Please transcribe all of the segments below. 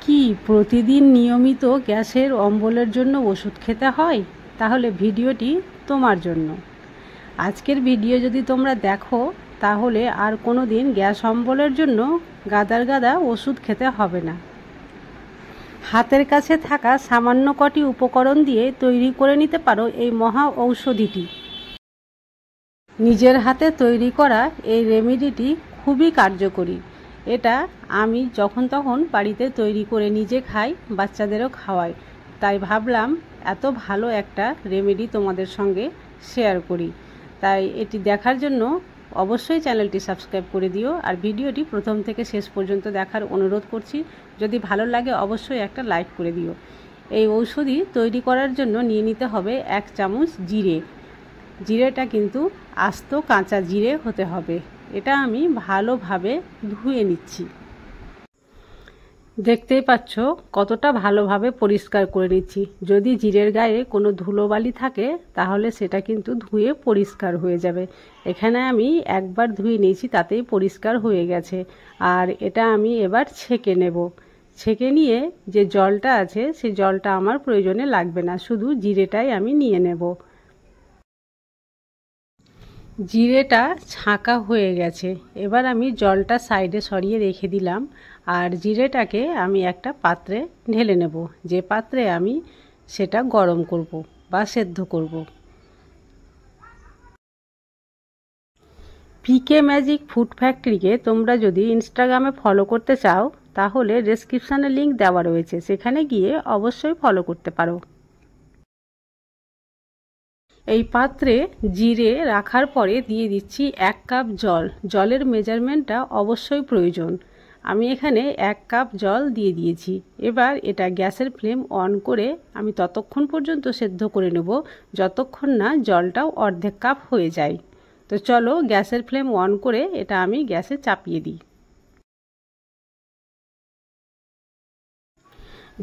কি প্রতিদিন নিয়মিত গ্যাসের অম্বলের জন্য ওষুধ খেতে হয়? তাহলে ভিডিওটি তোমার জন্য। আজকের ভিডিও যদি তোমরা দেখো তাহলে আর কোনো দিন গ্যাস অম্বলের জন্য গাদার গাদা ওষুধ খেতে হবে না। হাতের কাছে থাকা সামান্য কটি উপকরণ দিয়ে তৈরি করে নিতে পারো এই মহা ঔষধিটি। নিজের হাতে তৈরি করা এই রেমেডিটি খুবই কার্যকরী। এটা আমি যখন তখন বাড়িতে তৈরি করে নিজে খাই, বাচ্চাদেরও খাওয়াই। তাই ভাবলাম এত ভালো একটা রেমেডি তোমাদের সঙ্গে শেয়ার করি। তাই এটি দেখার জন্য অবশ্যই চ্যানেলটি সাবস্ক্রাইব করে দিও, আর ভিডিওটি প্রথম থেকে শেষ পর্যন্ত দেখার অনুরোধ করছি। যদি ভালো লাগে অবশ্যই একটা লাইক করে দিও। এই ঔষধি তৈরি করার জন্য নিয়ে নিতে হবে 1 চামচ জিরে। জিরেটা কিন্তু আস্ত কাঁচা জিরে হতে হবে। এটা আমি ভালোভাবে ধুয়ে নিচ্ছি। দেখতেই পাচ্ছ কতটা ভালোভাবে পরিষ্কার করে নিচ্ছি। যদি জিরের গায়ে কোনো ধুলোবালি থাকে তাহলে সেটা কিন্তু ধুয়ে পরিষ্কার হয়ে যাবে। এখানে আমি একবার ধুয়ে নিয়েছি, তাতেই পরিষ্কার হয়ে গেছে। আর এটা আমি এবার ছেঁকে নেব। ছেঁকে নিয়ে যে জলটা আছে সেই জলটা আমার প্রয়োজনে লাগবে না, শুধু জিরেটাই আমি নিয়ে নেব। জিরেটা ছাঁকা হয়ে গেছে। এবার আমি জলটা সাইডে সরিয়ে রেখে দিলাম, আর জিরেটাকে আমি একটা পাত্রে ঢেলে নেব, যে পাত্রে আমি সেটা গরম করব বা সেদ্ধ করব। পিকে ম্যাজিক ফুড ফ্যাক্টরিকে তোমরা যদি ইনস্টাগ্রামে ফলো করতে চাও তাহলে ডেসক্রিপশানে লিংক দেওয়া রয়েছে, সেখানে গিয়ে অবশ্যই ফলো করতে পারো। এই পাত্রে জিরে রাখার পরে দিয়ে দিচ্ছি 1 কাপ জল। জলের মেজারমেন্টটা অবশ্যই প্রয়োজন। আমি এখানে 1 কাপ জল দিয়ে দিয়েছি। এবার এটা গ্যাসের ফ্লেম অন করে আমি ততক্ষণ পর্যন্ত সেদ্ধ করে নেব যতক্ষণ না জলটাও অর্ধেক কাপ হয়ে যায়। তো চলো গ্যাসের ফ্লেম অন করে এটা আমি গ্যাসে চাপিয়ে দিই।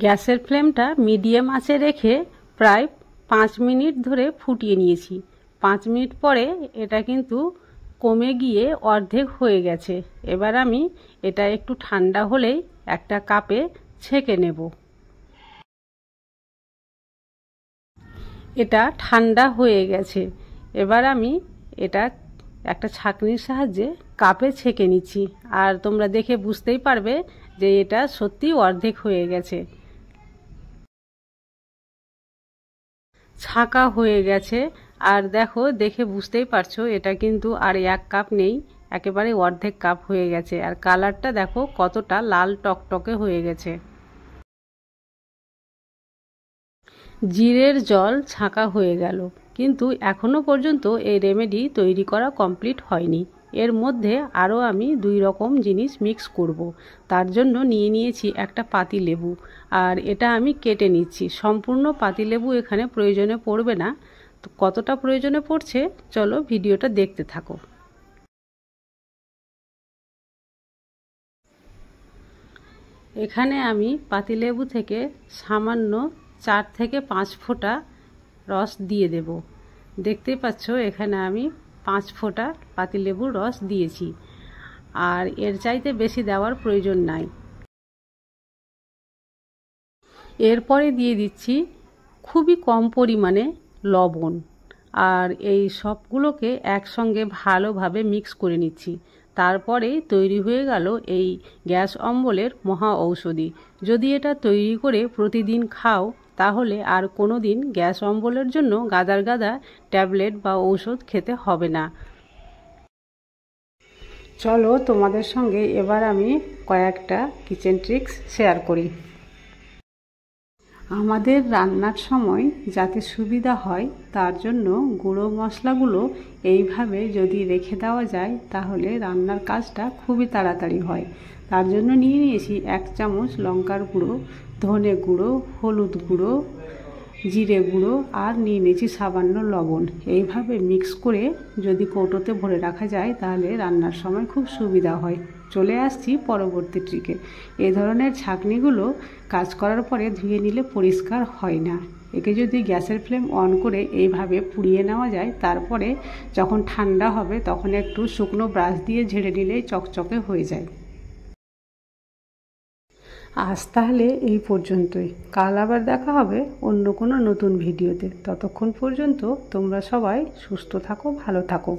গ্যাসের ফ্লেমটা মিডিয়াম আঁচে রেখে প্রায় 5 মিনিট ধরে ফুটিয়ে নিয়েছি। 5 মিনিট পরে এটা কিন্তু কমে গিয়ে অর্ধেক হয়ে গেছে। এবার আমি এটা একটু ঠান্ডা হলেই একটা কাপে ছেঁকে নেব। এটা ঠান্ডা হয়ে গেছে। এবার আমি এটা একটা ছাঁকনির সাহায্যে কাপে ছেঁকে নিচ্ছি। আর তোমরা দেখে বুঝতেই পারবে যে এটা সত্যি অর্ধেক হয়ে গেছে। ছাঁকা হয়ে গেছে। আর দেখো, দেখে বুঝতেই পারছো এটা কিন্তু আর 1 কাপ নেই, একেবারে অর্ধেক কাপ হয়ে গেছে। আর কালারটা দেখো কতটা লাল টকটকে হয়ে গেছে। জিরের জল ছাঁকা হয়ে গেল, কিন্তু এখনো পর্যন্ত এই রেমেডি তৈরি করা কমপ্লিট হয়নি। এর মধ্যে আরও আমি 2 রকম জিনিস মিক্স করব। তার জন্য নিয়ে নিয়েছি একটা পাতিলেবু, আর এটা আমি কেটে নিচ্ছি। সম্পূর্ণ পাতিলেবু এখানে প্রয়োজনে পড়বে না। তো কতটা প্রয়োজনে পড়ছে চলো ভিডিওটা দেখতে থাকো। এখানে আমি পাতিলেবু থেকে সামান্য 4 থেকে 5 ফোঁটা রস দিয়ে দেব। দেখতেই পাচ্ছ এখানে আমি 5 ফোঁটা পাতিলেবুর রস দিয়েছি, আর এর চাইতে বেশি দেওয়ার প্রয়োজন নাই। এরপরে দিয়ে দিচ্ছি খুবই কম পরিমাণে লবণ, আর এই সবগুলোকে একসঙ্গে ভালোভাবে মিক্স করে নিচ্ছি। তারপরে তৈরি হয়ে গেল এই গ্যাস অম্বলের মহা ঔষধি। যদি এটা তৈরি করে প্রতিদিন খাও তাহলে আর কোনো দিন গ্যাস অম্বলের জন্য গাদার গাদা ট্যাবলেট বা ঔষধ খেতে হবে না। চলো তোমাদের সঙ্গে এবার আমি কয়েকটা কিচেন ট্রিক্স শেয়ার করি। আমাদের রান্নার সময় যাতে সুবিধা হয় তার জন্য গুঁড়ো মশলাগুলো এইভাবে যদি রেখে দেওয়া যায় তাহলে রান্নার কাজটা খুবই তাড়াতাড়ি হয়। তার জন্য নিয়ে নিয়েছি 1 চামচ লঙ্কার গুঁড়ো, ধনে গুঁড়ো, হলুদ গুঁড়ো, জিরে গুঁড়ো, আর নিয়ে নিয়েছি সামান্য লবণ। এইভাবে মিক্স করে যদি কৌটোতে ভরে রাখা যায় তাহলে রান্নার সময় খুব সুবিধা হয়। চলে আসছি পরবর্তী ট্রিকে। এই ধরনের ছাঁকনিগুলো কাজ করার পরে ধুয়ে নিলে পরিষ্কার হয় না। একে যদি গ্যাসের ফ্লেম অন করে এইভাবে পুড়িয়ে নেওয়া যায়, তারপরে যখন ঠান্ডা হবে তখন একটু শুকনো ব্রাশ দিয়ে ঝেড়ে নিলেই চকচকে হয়ে যায়। আজ তাহলে এই পর্যন্তই। কাল আবার দেখা হবে অন্য কোনো নতুন ভিডিওতে। ততক্ষণ পর্যন্ত তোমরা সবাই সুস্থ থাকো, ভালো থাকো।